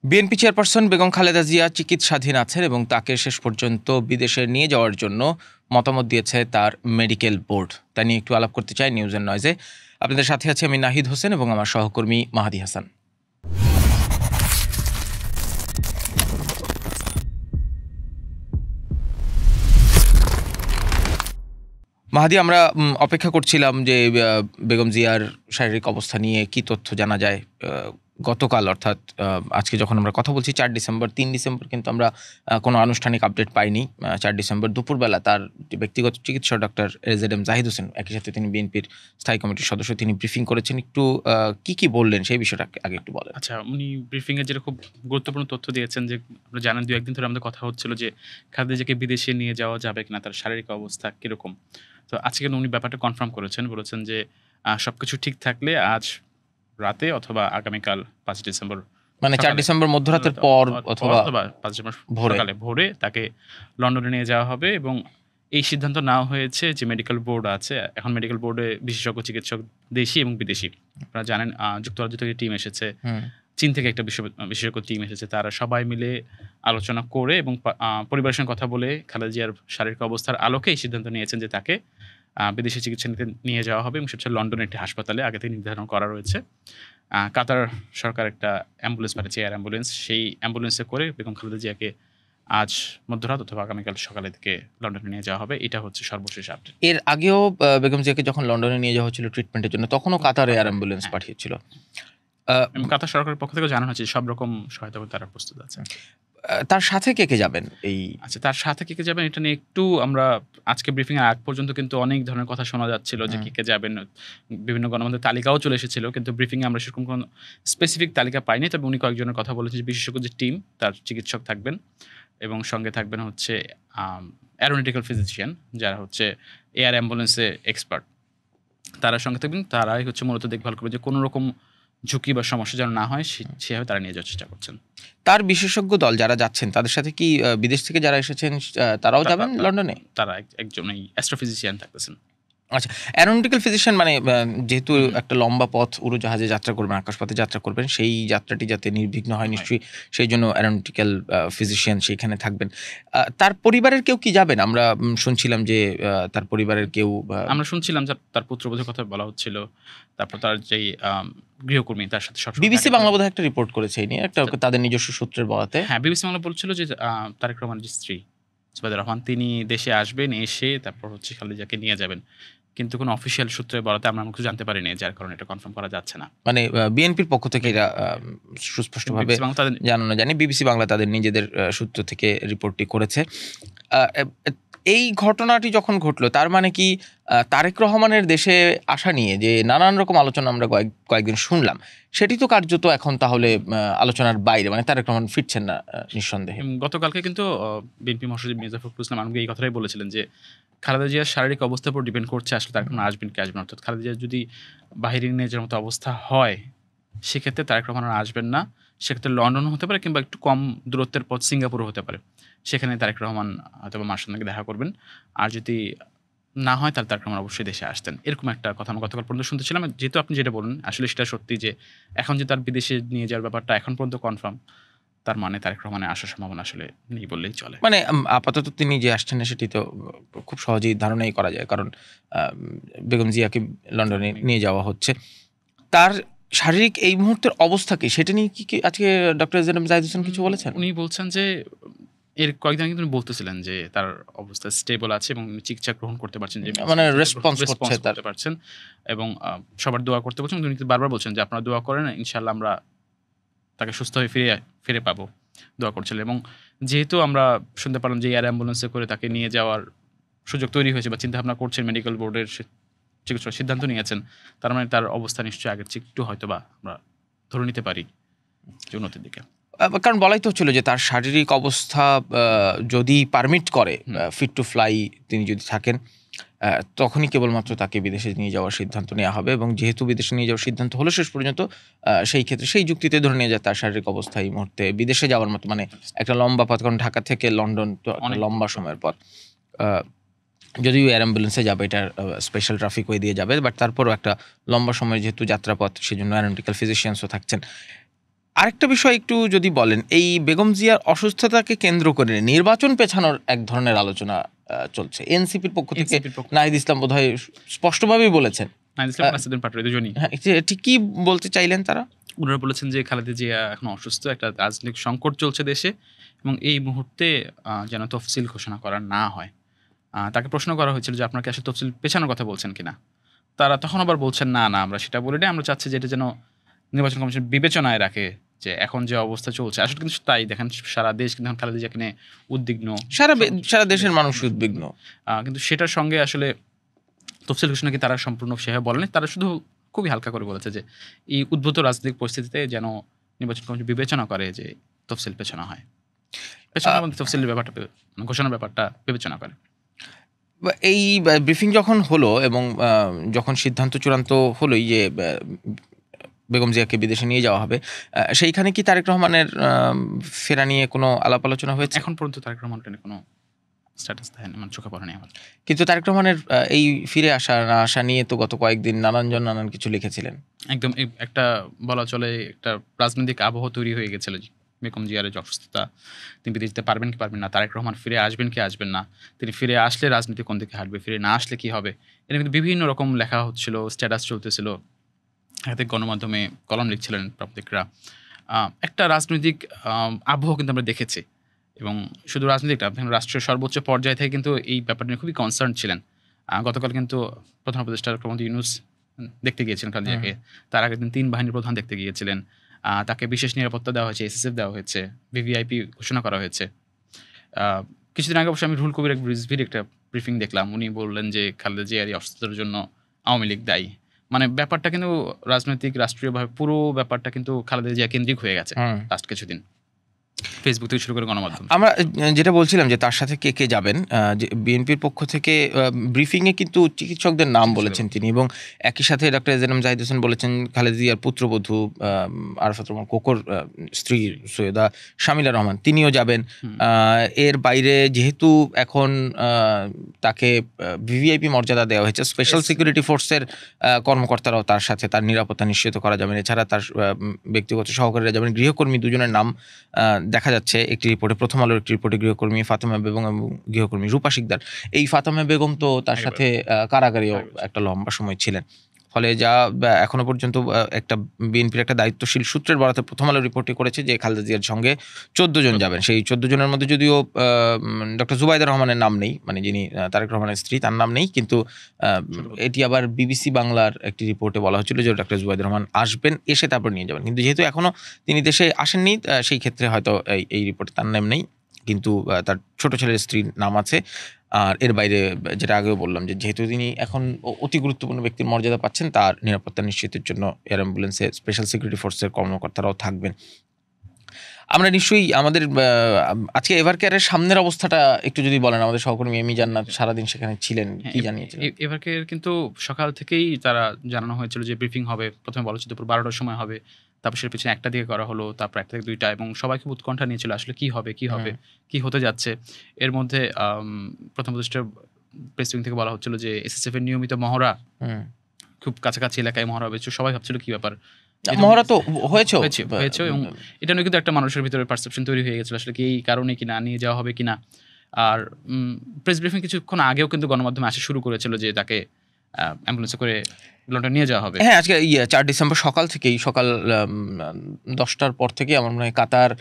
BNP chairperson Begum Khaleda Zia চিকিৎসাধীন আছেন এবং তাকে শেষ পর্যন্ত বিদেশে নিয়ে যাওয়ার জন্য মতামত দিয়েছে তার মেডিকেল বোর্ড। তা নিয়ে একটু আলাপ করতে চাই নিউজ অ্যান্ড নয়েজে। আপনাদের সাথে আছি আমি নাহিদ হোসেন এবং আমার সহকর্মী মাহাদি হাসান। মাহাদি, আমরা অপেক্ষা করছিলাম যে বেগম জিয়ার শারীরিক অবস্থা নিয়ে কি তথ্য জানা যায়। গতকাল অর্থাৎ আজকে যখন আমরা কথা বলছি 4 ডিসেম্বর, 3 ডিসেম্বর কিন্তু আমরা কোনো আনুষ্ঠানিক আপডেট পাইনি। 4 ডিসেম্বর দুপুরবেলা তার ব্যক্তিগত চিকিৎসক ডক্টর এজেডএম জাহিদ হোসেন, একই সাথে তিনি বিএনপির স্থায়ী কমিটির সদস্য, তিনি ব্রিফিং করেছেন। একটু কি বললেন সেই বিষয়টা আগে একটু বলেন। আচ্ছা, উনি ব্রিফিংয়ে যেটা খুব গুরুত্বপূর্ণ তথ্য দিয়েছেন যে আপনারা জানেন 2-1 দিন ধরে আমাদের কথা হচ্ছিল যে খালেদা জিয়াকে বিদেশে নিয়ে যাওয়া যাবে কিনা, তার শারীরিক অবস্থা কিরকম। তো আজকে উনি ব্যাপারটা কনফার্ম করেছেন, বলেছেন যে সবকিছু ঠিক থাকলে আজ রাতে অথবা আগামীকাল 5 ডিসেম্বর, মানে 4 ডিসেম্বর মধ্যরাতের পর অথবা 5 ডিসেম্বর সকালে ভোরে তাকে লন্ডনে নিয়ে যাওয়া হবে। এবং এই সিদ্ধান্ত নেওয়া হয়েছে যে মেডিকেল বোর্ড আছে, এখন মেডিকেল বোর্ডে বিশেষজ্ঞ চিকিৎসক দেশি এবং বিদেশি, আপনারা জানেন যুক্তরাজ্য থেকে টিম এসেছে, চীন থেকে একটা বিশেষজ্ঞ টিম এসেছে, তারা সবাই মিলে আলোচনা করে এবং পরিবারের সঙ্গে কথা বলে খালেদা জিয়ার শারীরিক অবস্থার আলোকে এই সিদ্ধান্ত নিয়েছেন যে তাকে বিদেশি চিকিৎসা নিতে নিয়ে যাওয়া হবে। এবং সেটা লন্ডনের একটি হাসপাতালে আগে থেকে নির্ধারণ করা রয়েছে। কাতার সরকার একটা অ্যাম্বুলেন্স পাঠিয়েছে, এয়ার অ্যাম্বুলেন্স। সেই অ্যাম্বুলেন্সে করে বেগম খালেদা জিয়াকে আজ মধ্যরাত অথবা আগামীকাল সকালে থেকে লন্ডনে নিয়ে যাওয়া হবে। এটা হচ্ছে সর্বশেষ আপডেট। এর আগেও বেগম জিয়াকে যখন লন্ডনে নিয়ে যাওয়া হচ্ছিল ট্রিটমেন্টের জন্য, তখনও কাতার এয়ার অ্যাম্বুলেন্স পাঠিয়েছিল। কাতার সরকারের পক্ষ থেকে জানানো হচ্ছে সব রকম সহায়তা করতে তারা প্রস্তুত আছে। তার সাথে কে যাবেন? আচ্ছা, তার সাথে কে যাবেন এটা নিয়ে একটু আমরা আজকে ব্রিফিং এর আগ পর্যন্ত কিন্তু অনেক ধরনের কথা শোনা যাচ্ছিল যে কে যাবেন। বিভিন্ন গণমাধ্যমের তালিকাও চলে এসেছিল, কিন্তু ব্রিফিং এ আমরা সেরকম কোনো স্পেসিফিক তালিকা পাইনি। তবে উনি কয়েকজনের কথা বলেছেন যে বিশেষজ্ঞ যে টিম, তার চিকিৎসক থাকবেন এবং সঙ্গে থাকবেন হচ্ছে অ্যারোনটিক্যাল ফিজিশিয়ান, যারা হচ্ছে এয়ার অ্যাম্বুলেন্সে এক্সপার্ট, তারা সঙ্গে থাকবেন। তারাই হচ্ছে মূলত দেখভাল করবে যে কোনো রকম ঝুঁকি বা সমস্যা যেন না হয়, সেভাবে তারা নিয়ে যাওয়ার চেষ্টা করছেন। তার বিশেষজ্ঞ দল যারা যাচ্ছেন তাদের সাথে কি বিদেশ থেকে যারা এসেছেন তারাও যাবেন লন্ডনে? তারা একজন অ্যাস্ট্রোফিজিশিয়ান থাকতেছেন। আচ্ছা, অ্যারোনটিক্যাল ফিজিশিয়ান মানে যেহেতু একটা লম্বা পথ উড়োজাহাজে যাত্রা করবেন, আকাশপথে যাত্রা করবেন, সেই যাত্রাটি যাতে নির্বিঘ্ন হয় নিশ্চয়ই সেই জন্য অ্যারোনটিক্যাল ফিজিশিয়ান সেইখানে থাকবেন। তার পরিবারের কেউ কি যাবেন? আমরা শুনছিলাম যে তার পরিবারের কেউ, আমরা শুনছিলাম যে তার পুত্রবধূর কথা বলা হচ্ছিল, তারপর তার যেই গৃহকর্মী তার সাথে সব। বিবিসি বাংলা বোধহয় একটা রিপোর্ট করেছে এই নিয়ে, একটা তাদের নিজস্ব সূত্রের বলাতে। হ্যাঁ, বিবিসি বাংলা বলছিল যে তারেক রহমানের স্ত্রী জুবাইদা রহমান তিনি দেশে আসবেন, এসে তারপর হচ্ছে খালেদা জিয়াকে নিয়ে যাবেন। কিন্তু কোনো অফিসিয়াল সূত্রে বলাতে আমরা কিছু জানতে পারিনি, যার কারণে এটা কনফার্ম করা যাচ্ছে না। মানে বিএনপির পক্ষ থেকে এটা সুস্পষ্টভাবে জানানো জানি, বিবিসি বাংলা তাদের নিজেদের সূত্র থেকে রিপোর্টটি করেছে। এই ঘটনাটি যখন ঘটলো, তার মানে কি তারেক রহমানের দেশে আসা নিয়ে যে নানান রকম আলোচনা আমরা কয়েকদিন শুনলাম, সেটি তো কার্যত এখন তাহলে আলোচনার বাইরে, মানে তারেক রহমান ফিরছেন না নিঃসন্দেহে। গতকালকে কিন্তু বিএনপি মহাসচিব মির্জা ফখরুল ইসলাম আলমগীর এই কথাটাই বলেছিলেন যে খালেদা জিয়ার শারীরিক অবস্থার উপর ডিপেন্ড করছে আসলে তারেক রহমান আসবেন কি আসবেন। অর্থাৎ খালেদা জিয়ার যদি বাহিরে নিয়ে যাওয়ার মতো অবস্থা হয়, সেক্ষেত্রে তারেক রহমান আসবেন না। সেক্ষেত্রে লন্ডন হতে পারে, কিংবা একটু কম দূরত্বের পথ সিঙ্গাপুরও হতে পারে, সেখানে তারেক রহমান হয়তো মার সঙ্গে দেখা করবেন। আর যদি না হয় তাহলে তারেক রহমান অবশ্যই দেশে আসতেন, এরকম একটা কথা আমরা গতকাল পর্যন্ত শুনতেছিলাম। যেহেতু আপনি যেটা বলেন আসলে সেটা সত্যি যে এখন যে তার বিদেশে নিয়ে যাওয়ার ব্যাপারটা এখন পর্যন্ত কনফার্ম, তার মানে তারেক রহমানের আসার সম্ভাবনা আসলে নেই বললেই চলে। মানে আপাতত তিনি যে আসছেন না সেটি তো খুব সহজেই ধারণাই করা যায়, কারণ বেগম জিয়াকে লন্ডনে নিয়ে যাওয়া হচ্ছে। তার শারীরিক এই মুহূর্তের অবস্থা কি, সেটা নিয়ে কি আজকে ডক্টর এজেডএম জাহিদ হোসেন কিছু বলেছেন? উনি বলছেন যে এর কয়েকদিন আগে তিনি বলতেছিলেন যে তার অবস্থা স্টেবল আছে এবং চিকিৎসা গ্রহণ করতে পারছেন, যে মানে রেসপন্স করতে পারছেন এবং সবার দোয়া করতে পারছেন। উনি বারবার বলছেন যে আপনারা দোয়া করেন, ইনশাআল্লাহ আমরা তাকে সুস্থ হয়ে ফিরে পাবো, দোয়া করছিলেন। এবং যেহেতু আমরা শুনতে পারলাম যে এয়ার অ্যাম্বুলেন্সে করে তাকে নিয়ে যাওয়ার সুযোগ তৈরি হয়েছে বা চিন্তা ভাবনা করছেন, মেডিকেল বোর্ডের চিকিৎসক সিদ্ধান্ত নিয়েছেন, তার মানে তার অবস্থা নিশ্চয়ই আগের চেয়ে একটু হয়তো বা আমরা ধরে নিতে পারি যে উন্নতির দিকে। কারণ বলাই তো হচ্ছিল যে তার শারীরিক অবস্থা যদি পারমিট করে, ফিট টু ফ্লাই তিনি যদি থাকেন, তখনই কেবলমাত্র তাকে বিদেশে নিয়ে যাওয়ার সিদ্ধান্ত নেওয়া হবে। এবং যেহেতু বিদেশে নিয়ে যাওয়ার সিদ্ধান্ত হলো শেষ পর্যন্ত, সেই ক্ষেত্রে সেই যুক্তিতে ধরে নিয়ে যায় তার শারীরিক অবস্থা এই মুহূর্তে বিদেশে যাওয়ার মতো, মানে একটা লম্বা পথ, কারণ ঢাকা থেকে লন্ডন তো অনেক লম্বা সময়ের পথ। যদিও এয়ার অ্যাম্বুলেন্সে যাবে, এটা স্পেশাল ট্রাফিক ওয়ে দিয়ে যাবে, বাট তারপরও একটা লম্বা সময় যেহেতু যাত্রাপথ, সেই জন্য অ্যারোনটিক্যাল ফিজিশিয়ানসও থাকছেন। আরেকটা বিষয় একটু যদি বলেন, এই বেগম জিয়ার অসুস্থতাকে কেন্দ্র করে নির্বাচন পেছানোর এক ধরনের আলোচনা চলছে এনসিপির পক্ষ থেকে। NCP র পক্ষ নাহিদ ইসলাম বোধহয় স্পষ্টভাবেই বলেছেন। নাহিদ ইসলাম, নাসিরুদ্দিন পাটোয়ারি দুজনই হ্যাঁ, ঠিক কি বলতে চাইলেন তারা? ওনারা বলেছেন যে খালেদা জিয়া এখন অসুস্থ, একটা রাজনৈতিক সংকট চলছে দেশে, এবং এই মুহূর্তে যেন তফসিল ঘোষণা করা না হয়। তাকে প্রশ্ন করা হয়েছিল যে আপনাকে আসলে তফসিল পেছানোর কথা বলছেন কিনা। তারা তখন আবার বলছেন না আমরা সেটা বলি না, আমরা চাচ্ছি যে এটা যেন নির্বাচন কমিশন বিবেচনায় রাখে যে এখন যে অবস্থা চলছে। আসলে কিন্তু তাই দেখেন, সারা দেশ কিন্তু এখন খালেদা জিয়াকে নিয়ে উদ্বিগ্ন, সারা দেশের মানুষ উদ্বিগ্ন। কিন্তু সেটার সঙ্গে আসলে তফসিল ঘোষণা কি তারা সম্পূর্ণ সেভাবে বলেনি। তারা শুধু খুবই হালকা করে বলেছে যে এই উদ্ভূত রাজনৈতিক পরিস্থিতিতে যেন নির্বাচন কমিশন বিবেচনা করে যে তফসিল পেছানো হয়, তফসিলের ব্যাপারটা ঘোষণার ব্যাপারটা বিবেচনা করে। এই ব্রিফিং যখন হলো এবং যখন সিদ্ধান্ত চূড়ান্ত হলোই যে বেগম জিয়াকে বিদেশে নিয়ে যাওয়া হবে, সেইখানে কি তারেক রহমানের ফেরা নিয়ে কোনো আলাপ আলোচনা হয়েছে? এখন পর্যন্ত তারেক রহমানের কোনো স্ট্যাটাস দেয়নি, মানে চোখে পড়েনি আমার। কিন্তু তারেক রহমানের এই ফিরে আসা না আসা নিয়ে তো গত কয়েকদিন নানানজন নানান কিছু লিখেছিলেন। একদম একটা বলা চলে একটা রাজনৈতিক আবহ তৈরি হয়ে গেছিল বেগম জিয়ার যে অসুস্থতা, তিনি বিদেশ যেতে পারবেন কি পারবেন না, তারেক রহমান ফিরে আসবেন কি আসবেন না, তিনি ফিরে আসলে রাজনীতি কোন দিকে হাঁটবে, ফিরে না আসলে কি হবে, এটা কিন্তু বিভিন্ন রকম লেখা হচ্ছিল, স্ট্যাটাস চলতেছিল, একাধিক গণমাধ্যমে কলম লিখছিলেন প্রত্যেকরা। একটা রাজনৈতিক আবহ কিন্তু আমরা দেখেছি, এবং শুধু রাজনৈতিকটা, রাষ্ট্রের সর্বোচ্চ পর্যায় থেকে কিন্তু এই ব্যাপারটা নিয়ে খুবই কনসার্ন ছিলেন। গতকাল কিন্তু প্রধান উপদেষ্টা ডক্টর মোহাম্মদ ইউনূস দেখতে গিয়েছিলেন খালেদা জিয়াকে, তার আগের দিন 3 বাহিনীর প্রধান দেখতে গিয়েছিলেন, তাকে বিশেষ নিরাপত্তা দেওয়া হয়েছে, এসএসএফ দেওয়া হয়েছে, ভিভিআইপি ঘোষণা করা হয়েছে। কিছুদিন আগে অবশ্যই আমি রুহুল কবির রিজভির একটা ব্রিফিং দেখলাম, উনি বললেন যে খালেদা জিয়ার এই অসুস্থতার জন্য আওয়ামী লীগ দায়ী। মানে ব্যাপারটা কিন্তু রাজনৈতিক রাষ্ট্রীয়ভাবে পুরো ব্যাপারটা কিন্তু খালেদা জিয়া কেন্দ্রিক হয়ে গেছে লাস্ট কিছুদিন, ফেসবুক থেকে শুরু করে গণমাধ্যম। আমরা যেটা বলছিলাম যে তার সাথে কে কে যাবেন, যে বিএনপির পক্ষ থেকে ব্রিফিংয়ে কিন্তু চিকিৎসকদের নাম বলেছেন তিনি, এবং একই সাথে ডক্টর এজেএম জাহিদ হোসেন বলেছেন খালেদা জিয়ার পুত্রবধূ আরাফাত রহমান কোকর স্ত্রী সৈয়দা শামিলা রহমান তিনিও যাবেন। এর বাইরে যেহেতু এখন তাকে ভিভিআইপি মর্যাদা দেওয়া হয়েছে, স্পেশাল সিকিউরিটি ফোর্সের কর্মকর্তারাও তার সাথে তার নিরাপত্তা নিশ্চিত করা যাবেন। এছাড়া তার ব্যক্তিগত সহকারীরা যাবেন। গৃহকর্মী দুজনের নাম দেখা যাচ্ছে একটি রিপোর্টে, প্রথম আলোর একটি রিপোর্টে গৃহকর্মী ফাতেমা বেগম এবং গৃহকর্মী রূপা শিকদার। এই ফাতেমা বেগম তো তার সাথে কারাগারেও একটা লম্বা সময় ছিলেন। ফলে যা এখনো পর্যন্ত একটা বিএনপির একটা দায়িত্বশীল সূত্রের বরাতে প্রথম আলো রিপোর্টটি করেছে যে খালেদা জিয়ার সঙ্গে 14 জন যাবেন। সেই 14 জনের মধ্যে যদিও ডক্টর জুবাইদা রহমানের নাম নেই, মানে যিনি তারেক রহমানের স্ত্রী, তার নাম নেই, কিন্তু এটি আবার বিবিসি বাংলার একটি রিপোর্টে বলা হচ্ছিল যে ডক্টর জুবাইদা রহমান আসবেন, এসে তারপর নিয়ে যাবেন। কিন্তু যেহেতু এখনো তিনি দেশে আসেননি, সেই ক্ষেত্রে হয়তো এই রিপোর্টে তার নাম নেই, কিন্তু তার ছোট ছেলের স্ত্রীর নাম আছে। আর এর বাইরে যেটা আগেও বললাম যে যেহেতু তিনি এখন অতি গুরুত্বপূর্ণ ব্যক্তির মর্যাদা পাচ্ছেন, তার নিরাপত্তা নিশ্চিতের জন্য এয়ার অ্যাম্বুলেন্সে স্পেশাল সিকিউরিটি ফোর্সের কর্মকর্তারাও থাকবেন। আমরা নিশ্চয়ই আমাদের আজকে এভারকেয়ারের সামনের অবস্থাটা একটু যদি বলেন, আমাদের সহকর্মী এমি জান্নাত সারাদিন সেখানে ছিলেন, কি জানিয়েছিলেন? এভারকেয়ার কিন্তু সকাল থেকেই তারা জানানো হয়েছিল যে ব্রিফিং হবে, প্রথমে বলা হচ্ছে দুপুর 12টার সময় হবে, তারপর সেটা পিছনে 1টা দিকে করা হলো, তারপর 1টা থেকে 2টা, এবং সবাই খুব উৎকণ্ঠা নিয়েছিল আসলে কি হবে কি হতে যাচ্ছে। এর মধ্যে প্রথম উপদেষ্টার প্রেস উইং থেকে বলা হচ্ছিল যে এসএসএফ এর নিয়মিত মহড়া খুব কাছাকাছি এলাকায় মহড়া হবে, সবাই ভাবছিল কি ব্যাপার, মহড়া তো হয়েছে, এবং এটা নিয়ে কিন্তু একটা মানুষের ভিতরে পারসেপশন তৈরি হয়ে গেছিল আসলে কি এই কারণে কিনা নিয়ে যাওয়া হবে কিনা। আর প্রেস ব্রিফিং কিছুক্ষণ আগেও কিন্তু গণমাধ্যমে আসা শুরু করেছিল যে তাকে অ্যাম্বুলেন্সে করে লন্ডন নিয়ে যাওয়া হবে। হ্যাঁ, আজকে 4 ডিসেম্বর সকাল 10টার পর থেকে আমার মনে হয় কাতার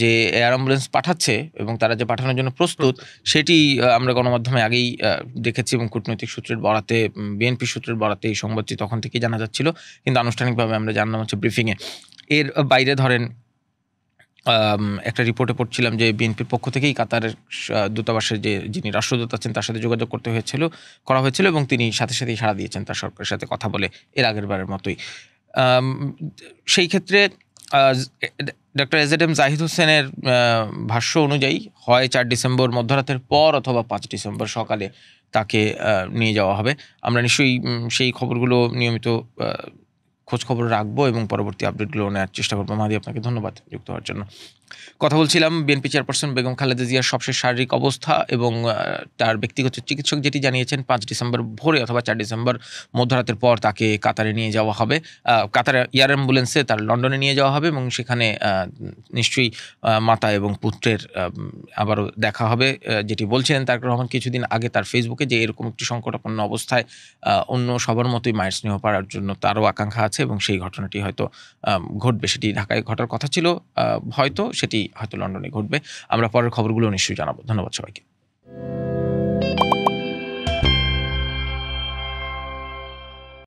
যে এয়ার অ্যাম্বুলেন্স পাঠাচ্ছে এবং তারা যে পাঠানোর জন্য প্রস্তুত, সেটি আমরা গণমাধ্যমে আগেই দেখেছি, এবং কূটনৈতিক সূত্রের বরাতে, বিএনপি সূত্রের বরাতে এই সংবাদটি তখন থেকেই জানা যাচ্ছিল, কিন্তু আনুষ্ঠানিকভাবে আমরা জানলাম হচ্ছে ব্রিফিংয়ে। এর বাইরে ধরেন একটা রিপোর্টে পড়ছিলাম যে বিএনপির পক্ষ থেকেই কাতারের দূতাবাসের যিনি রাষ্ট্রদূত আছেন তার সাথে যোগাযোগ করা হয়েছিল, এবং তিনি সাথে সাথেই সাড়া দিয়েছেন তার সরকারের সাথে কথা বলে, এর আগের বারের মতোই। সেই ক্ষেত্রে ডক্টর এজেএম জাহিদ হোসেনের ভাষ্য অনুযায়ী হয় 4 ডিসেম্বর মধ্যরাতের পর অথবা 5 ডিসেম্বর সকালে তাকে নিয়ে যাওয়া হবে। আমরা নিশ্চয়ই সেই খবরগুলো নিয়মিত খোঁজ খবর রাখবো এবং পরবর্তী আপডেটগুলো নেওয়ার চেষ্টা করবো। মাহাদি, আপনাকে ধন্যবাদ যুক্ত হওয়ার জন্য। কথা বলছিলাম বিএনপি চেয়ারপারসন বেগম খালেদা জিয়ার সবশেষ শারীরিক অবস্থা এবং তার ব্যক্তিগত চিকিৎসক যেটি জানিয়েছেন 5 ডিসেম্বর ভোরে অথবা 4 ডিসেম্বর মধ্যরাতের পর তাকে কাতারে নিয়ে যাওয়া হবে। কাতারে এয়ার অ্যাম্বুলেন্সে তার লন্ডনে নিয়ে যাওয়া হবে এবং সেখানে নিশ্চয়ই মাতা এবং পুত্রের আবারও দেখা হবে। যেটি বলছিলেন তারেক রহমান কিছুদিন আগে তার ফেসবুকে, যে এরকম একটি সংকটাপন্ন অবস্থায় অন্য সবার মতোই মায়ের স্নেহ পাওয়ার জন্য তারও আকাঙ্ক্ষা আছে এবং সেই ঘটনাটি হয়তো ঘটবে। সেটি ঢাকায় ঘটার কথা ছিল, হয়তো সেটি হয়তো লন্ডনে ঘটবে। আমরা পরের খবরগুলো নিশ্চয়ই জানাবো। ধন্যবাদ সবাইকে।